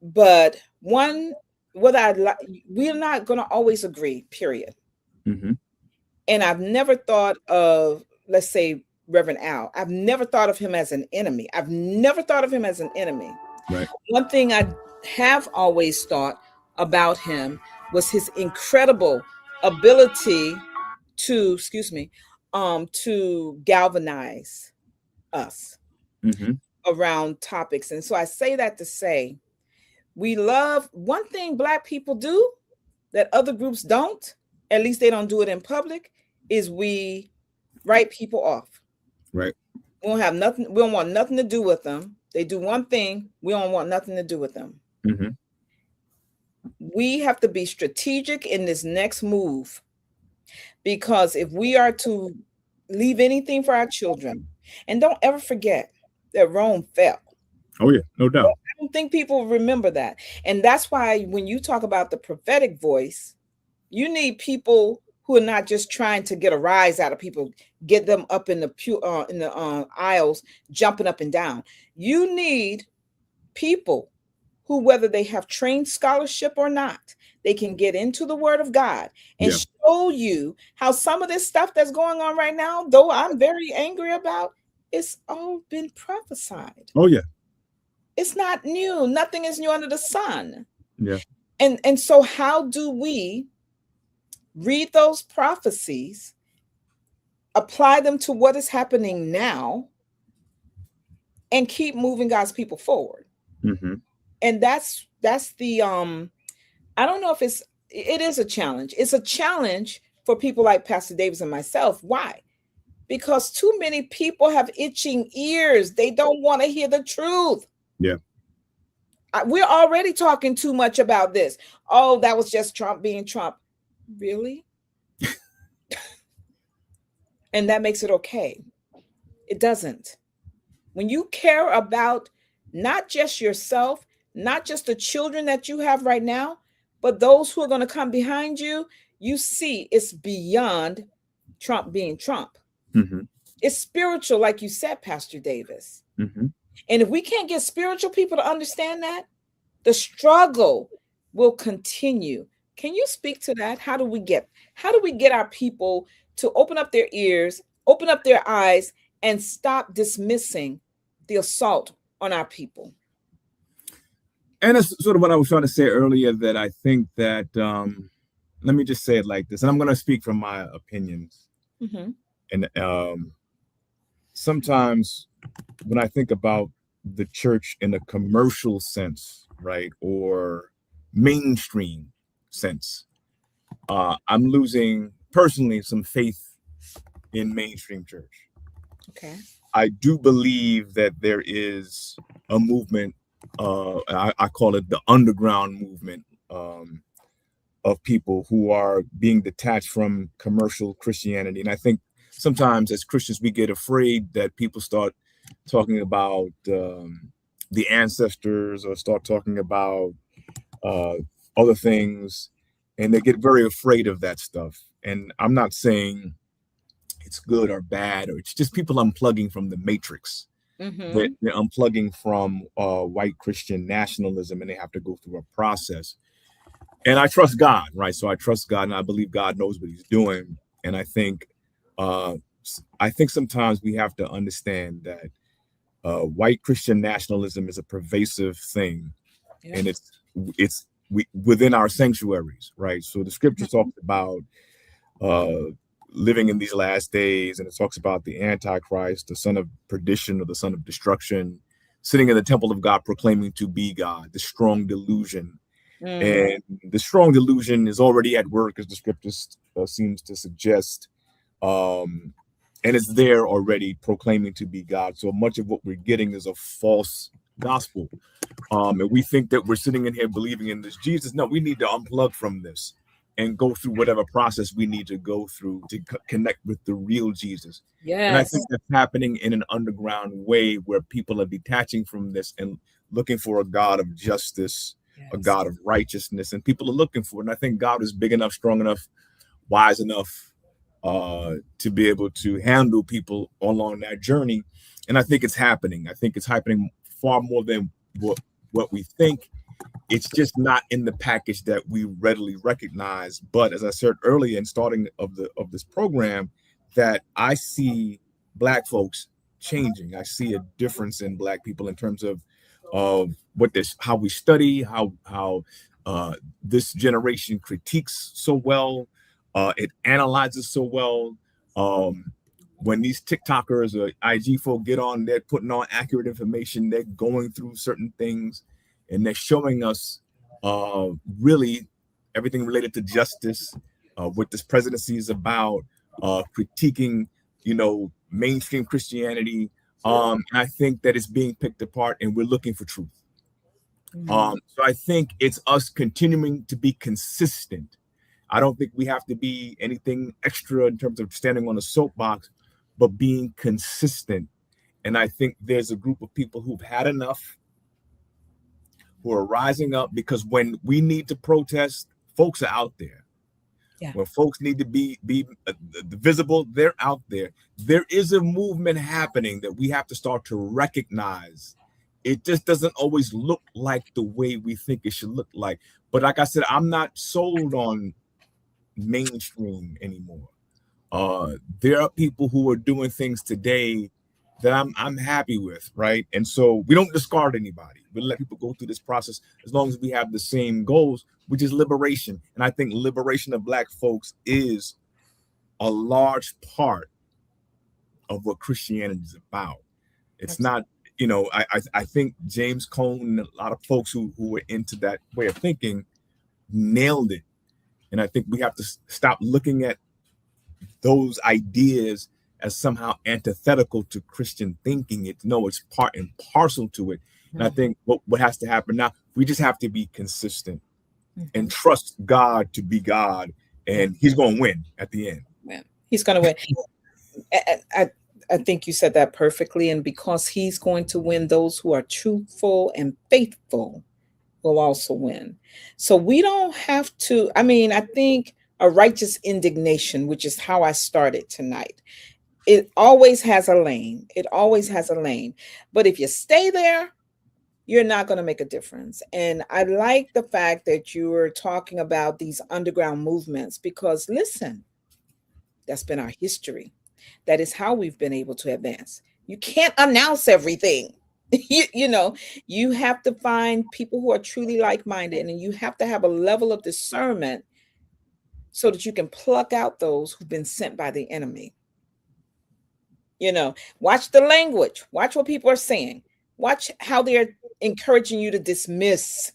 But we're not going to always agree, period. Mm-hmm. And I've never thought of, let's say, Reverend Al. I've never thought of him as an enemy. Right. One thing I have always thought about him was his incredible ability to, to galvanize us around topics. And so I say that to say, we love one thing Black people do that other groups don't, at least they don't do it in public, is we write people off. Right. We don't want nothing to do with them. They do one thing, we don't want nothing to do with them. Mm-hmm. We have to be strategic in this next move, because if we are to leave anything for our children, and don't ever forget that Rome fell. Oh yeah, no doubt. I don't think people remember that. And that's why when you talk about the prophetic voice, you need people who are not just trying to get a rise out of people, get them up in the aisles, jumping up and down. You need people who, whether they have trained scholarship or not, they can get into the Word of God and show you how some of this stuff that's going on right now, though I'm very angry about, it's all been prophesied. Oh yeah. It's not new. Nothing is new under the sun. Yeah. And so how do we read those prophecies, apply them to what is happening now, and keep moving God's people forward? Mm-hmm. And that's the I don't know if it is a challenge. It's a challenge for people like Pastor Davis and myself. Why? Because too many people have itching ears. They don't want to hear the truth. Yeah. We're already talking too much about this. Oh, that was just Trump being Trump. Really? And that makes it okay. It doesn't. When you care about not just yourself, not just the children that you have right now, but those who are going to come behind you, you see it's beyond Trump being Trump. Mm-hmm. It's spiritual, like you said, Pastor Davis. Mm-hmm. And if we can't get spiritual people to understand that, the struggle will continue. Can you speak to that? How do we get our people to open up their ears, open up their eyes, and stop dismissing the assault on our people? And that's sort of what I was trying to say earlier, that I think that, let me just say it like this, and I'm going to speak from my opinions. Mm-hmm. And sometimes when I think about the church in a commercial sense, right, or mainstream sense, I'm losing personally some faith in mainstream church. Okay. I do believe that there is a movement, I call it the underground movement, of people who are being detached from commercial Christianity. And I think sometimes as Christians, we get afraid that people start talking about the ancestors, or start talking about other things, and they get very afraid of that stuff. And I'm not saying it's good or bad, or it's just people unplugging from the matrix. Mm-hmm. They're unplugging from white Christian nationalism, and they have to go through a process. And I trust God, right? So I trust God, and I believe God knows what he's doing. And I think sometimes we have to understand that white Christian nationalism is a pervasive thing, and it's within our sanctuaries, right? So the scripture talks about living in these last days, and it talks about the Antichrist, the son of perdition, or the son of destruction, sitting in the temple of God, proclaiming to be God, the strong delusion. And the strong delusion is already at work, as the scriptures seems to suggest. And it's there already proclaiming to be God. So much of what we're getting is a false gospel. And we think that we're sitting in here believing in this Jesus. No, we need to unplug from this and go through whatever process we need to go through to connect with the real Jesus. Yes. And I think that's happening in an underground way where people are detaching from this and looking for a God of justice, a God of righteousness, and people are looking for it. And I think God is big enough, strong enough, wise enough to be able to handle people along that journey. And I think it's happening. I think it's happening far more than what we think. It's just not in the package that we readily recognize. But as I said earlier in starting of this program, that I see Black folks changing. I see a difference in Black people in terms of how we study, how this generation critiques so well, it analyzes so well. When these TikTokers or IG folk get on, they're putting on accurate information. They're going through certain things, and they're showing us really everything related to justice, what this presidency is about, critiquing, mainstream Christianity. And I think that it's being picked apart, and we're looking for truth. So I think it's us continuing to be consistent. I don't think we have to be anything extra in terms of standing on a soapbox, but being consistent. And I think there's a group of people who've had enough, who are rising up, because when we need to protest, folks are out there. Yeah. When folks need to be visible, they're out there. There is a movement happening that we have to start to recognize. It just doesn't always look like the way we think it should look like. But like I said, I'm not sold on mainstream anymore. There are people who are doing things today that I'm happy with, right? And so we don't discard anybody. We let people go through this process as long as we have the same goals, which is liberation. And I think liberation of Black folks is a large part of what Christianity is about. It's not, I think James Cone and a lot of folks who were into that way of thinking nailed it. And I think we have to stop looking at those ideas as somehow antithetical to Christian thinking. It's part and parcel to it. And I think what has to happen now, we just have to be consistent and trust God to be God, and he's going to win at the end. Man, he's going to win. I think you said that perfectly. And because he's going to win, those who are truthful and faithful will also win. So we don't have to, I think a righteous indignation, which is how I started tonight, it always has a lane. It always has a lane. But if you stay there, you're not going to make a difference. And I like the fact that you were talking about these underground movements, because listen, that's been our history. That is how we've been able to advance. You can't announce everything. You have to find people who are truly like-minded, and you have to have a level of discernment so that you can pluck out those who've been sent by the enemy. Watch the language, watch what people are saying, watch how they're encouraging you to dismiss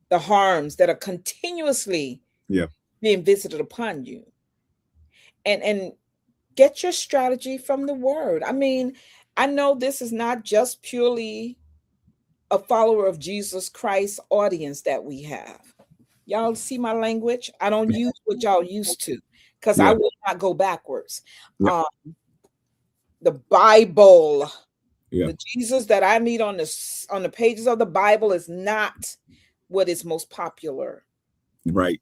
the harms that are continuously being visited upon you. And get your strategy from the word. I know this is not just purely a follower of Jesus Christ audience that we have. Y'all see my language? I don't use what y'all used to, because I will not go backwards. The Bible, the Jesus that I meet on the pages of the Bible is not what is most popular. Right.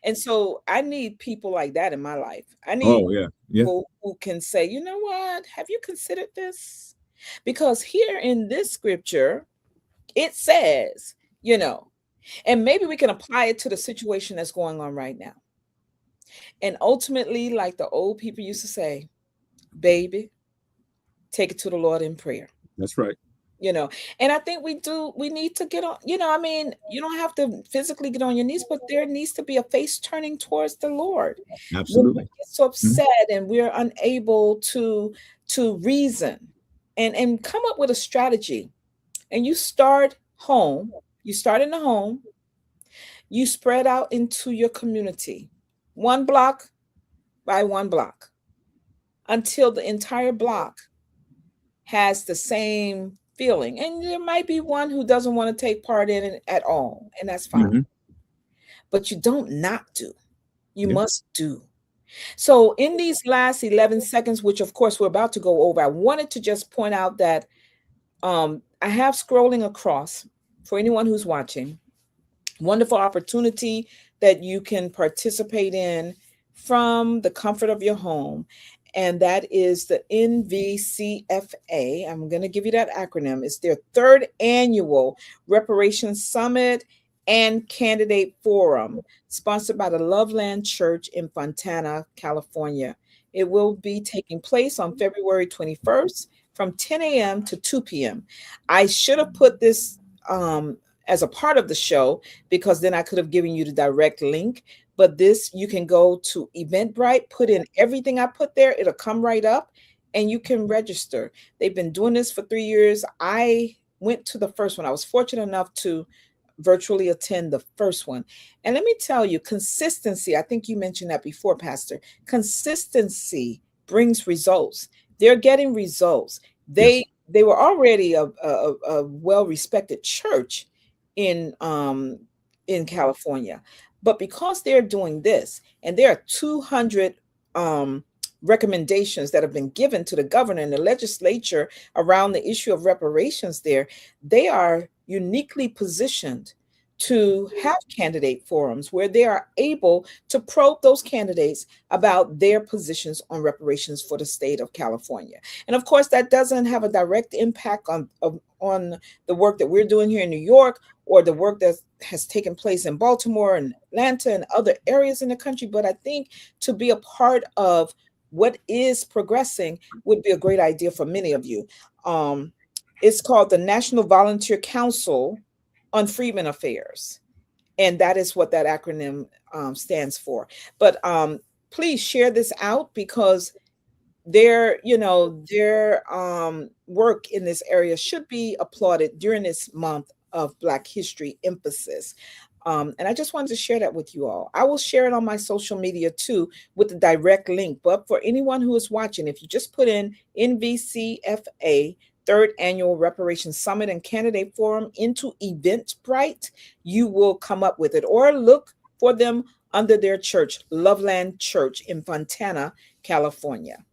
And so I need people like that in my life. I need people who can say, you know what, have you considered this? Because here in this scripture, it says, and maybe we can apply it to the situation that's going on right now. And ultimately, like the old people used to say, baby, take it to the Lord in prayer. That's right. And I think we need to get on, you don't have to physically get on your knees, but there needs to be a face turning towards the Lord. Absolutely. When we get so upset and we're unable to reason and come up with a strategy, and you start home You start in the home, you spread out into your community, one block by one block, until the entire block has the same feeling. And there might be one who doesn't want to take part in it at all, and that's fine. Mhm. But you don't not do. You Yep. must do. So in these last 11 seconds, which of course we're about to go over, I wanted to just point out that I have scrolling across for anyone who's watching, wonderful opportunity that you can participate in from the comfort of your home. And that is the NVCFA. I'm going to give you that acronym. It's their third annual Reparations Summit and Candidate Forum, sponsored by the Loveland Church in Fontana, California. It will be taking place on February 21st from 10 a.m. to 2 p.m. I should have put this as a part of the show, because then I could have given you the direct link. But this, you can go to Eventbrite, put in everything I put there. It'll come right up and you can register. They've been doing this for 3 years. I went to the first one. I was fortunate enough to virtually attend the first one. And let me tell you, consistency, I think you mentioned that before, Pastor. Consistency brings results. They're getting results. Yes. They were already a well-respected church in California. But because they're doing this, and there are 200 recommendations that have been given to the governor and the legislature around the issue of reparations there, they are uniquely positioned to have candidate forums where they are able to probe those candidates about their positions on reparations for the state of California. And of course, that doesn't have a direct impact on the work that we're doing here in New York, or the work that has taken place in Baltimore and Atlanta and other areas in the country. But I think to be a part of what is progressing would be a great idea for many of you. It's called the National Volunteer Council on Freedmen Affairs. And that is what that acronym stands for. But please share this out, because their work in this area should be applauded during this month of Black History emphasis. And I just wanted to share that with you all. I will share it on my social media too, with the direct link. But for anyone who is watching, if you just put in NVCFA Third Annual Reparations Summit and Candidate Forum into Eventbrite, you will come up with it, or look for them under their church, Loveland Church in Fontana, California.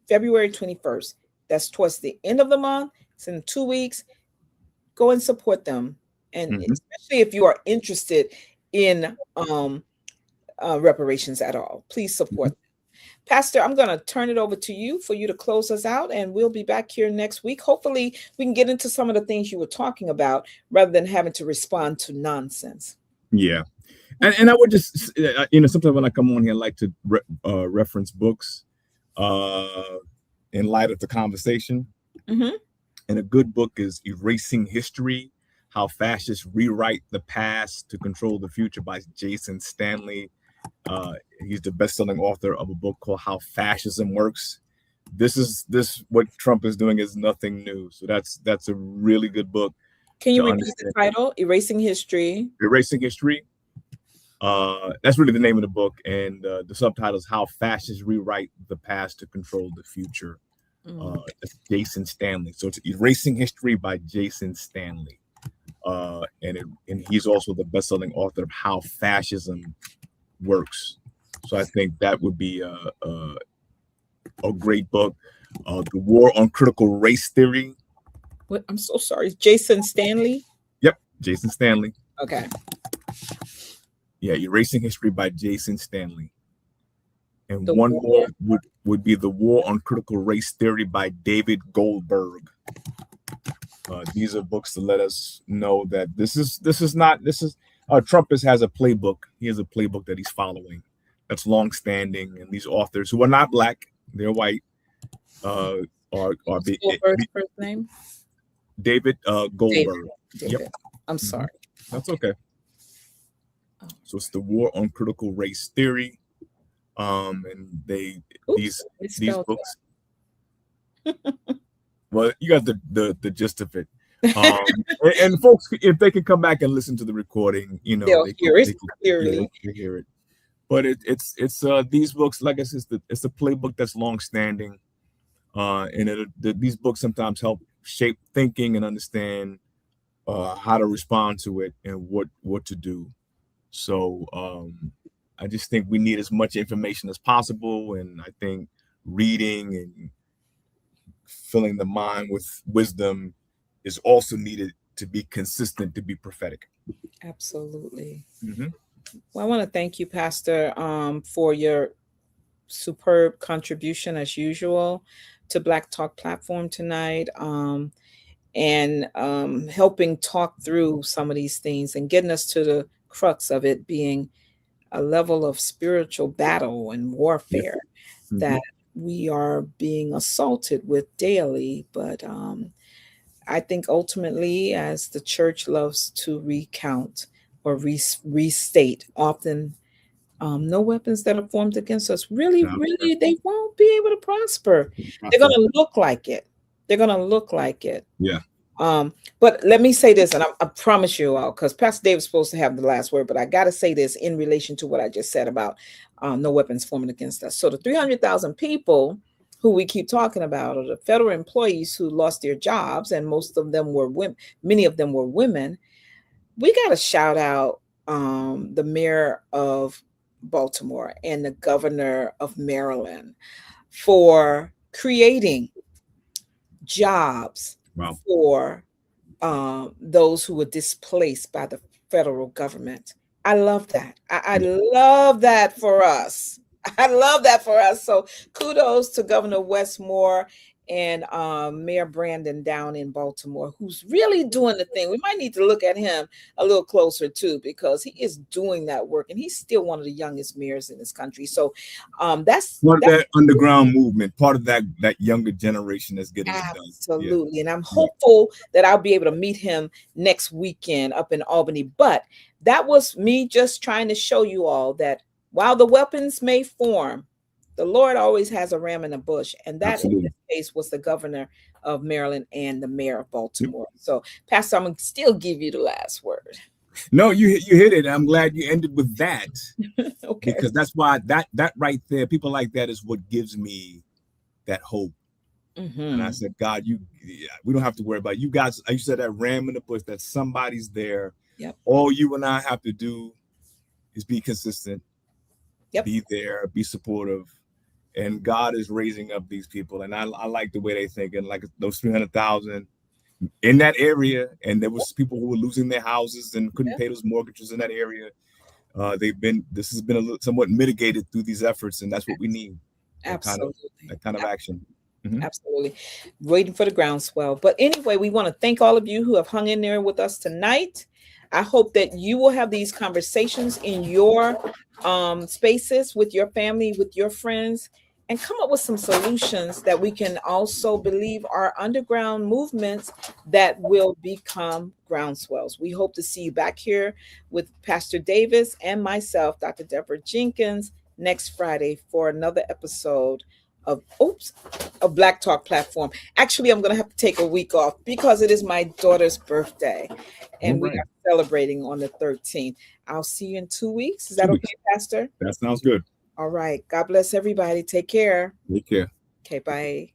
February 21st. That's towards the end of the month. It's in 2 weeks. Go and support them. And especially if you are interested in reparations at all, please support them. Pastor, I'm going to turn it over to you for you to close us out, and we'll be back here next week. Hopefully we can get into some of the things you were talking about rather than having to respond to nonsense. Yeah. And I would just, sometimes when I come on here, I like to reference books in light of the conversation. Mm-hmm. And a good book is Erasing History: How Fascists Rewrite the Past to Control the Future by Jason Stanley. He's the best-selling author of a book called How Fascism Works. This what Trump is doing is nothing new. So that's a really good book. Can you repeat the title? Erasing History. Erasing History. That's really the name of the book, and the subtitle is How Fascists Rewrite the Past to Control the Future. That's Jason Stanley. So it's Erasing History by Jason Stanley, and he's also the best-selling author of How Fascism Works. So I think that would be a great book. The War on Critical Race Theory. What? I'm so sorry. Jason Stanley? Yep, Jason Stanley. Okay. Yeah, Erasing History by Jason Stanley. And one more would be The War on Critical Race Theory by David Goldberg. These are books to let us know that Trump has a playbook. He has a playbook that he's following that's long-standing, and these authors who are not Black, they're white, are Goldberg's first name? David Goldberg. David. Yep. I'm sorry. That's okay. So it's The War on Critical Race Theory. And these books. Well, you got the gist of it. And folks, if they can come back and listen to the recording, you know, They'll hear it yeah, clearly. they hear it. But it's these books, like I said, it's a playbook that's long standing, and these books sometimes help shape thinking and understand how to respond to it and what to do. So I just think we need as much information as possible, and I think reading and filling the mind with wisdom is also needed to be consistent, to be prophetic. Absolutely. Mm-hmm. Well, I want to thank you, Pastor, for your superb contribution as usual to Black Talk platform tonight, and helping talk through some of these things and getting us to the crux of it being a level of spiritual battle and Yeah. warfare Mm-hmm. that we are being assaulted with daily. But I think ultimately, as the church loves to recount or restate often, no weapons that are formed against us really, No, really, they won't be able to prosper. They're going to look like it. They're going to look like it. yeah. But let me say this, and I promise you all, because Pastor David's supposed to have the last word, but I got to say this in relation to what I just said about no weapons forming against us. So the 300,000 people who we keep talking about are the federal employees who lost their jobs, and most of them were women. Many of them were women. We got to shout out the mayor of Baltimore and the governor of Maryland for creating jobs Wow. for those who were displaced by the federal government. I love that. I love that for us. I love that for us. So kudos to Governor Westmore and Mayor Brandon down in Baltimore, who's really doing the thing. We might need to look at him a little closer too, because he is doing that work, and he's still one of the youngest mayors in this country. So that's Part of that underground movement, part of that younger generation that's getting it done. absolutely. Yeah. And I'm hopeful that I'll be able to meet him next weekend up in Albany. But that was me just trying to show you all that while the weapons may form, the Lord always has a ram in the bush. And that in this case was the governor of Maryland and the mayor of Baltimore. Yep. So, Pastor, I'm going to still give you the last word. No, you hit it. I'm glad you ended with that. Okay. Because that's why that right there, people like that is what gives me that hope. Mm-hmm. And I said, God, we don't have to worry about it. You guys. You said that ram in the bush, that somebody's there. Yep. All you and I have to do is be consistent. Yep. Be there, be supportive. And God is raising up these people. And I like the way they think. And like those 300,000 in that area. And there was people who were losing their houses and couldn't pay those mortgages in that area. This has been somewhat mitigated through these efforts. And that's what we need. Absolutely. That kind of action. Mm-hmm. Absolutely. Waiting for the groundswell. But anyway, we want to thank all of you who have hung in there with us tonight. I hope that you will have these conversations in your spaces with your family, with your friends, and come up with some solutions that we can also believe are underground movements that will become groundswells. We hope to see you back here with Pastor Davis and myself, Dr. Deborah Jenkins, next Friday for another episode of Black Talk platform. Actually, I'm going to have to take a week off because it is my daughter's birthday, and we are celebrating on the 13th. I'll see you in 2 weeks. Is that okay, Pastor? That sounds good. All right. God bless everybody. Take care. Take care. Okay, bye.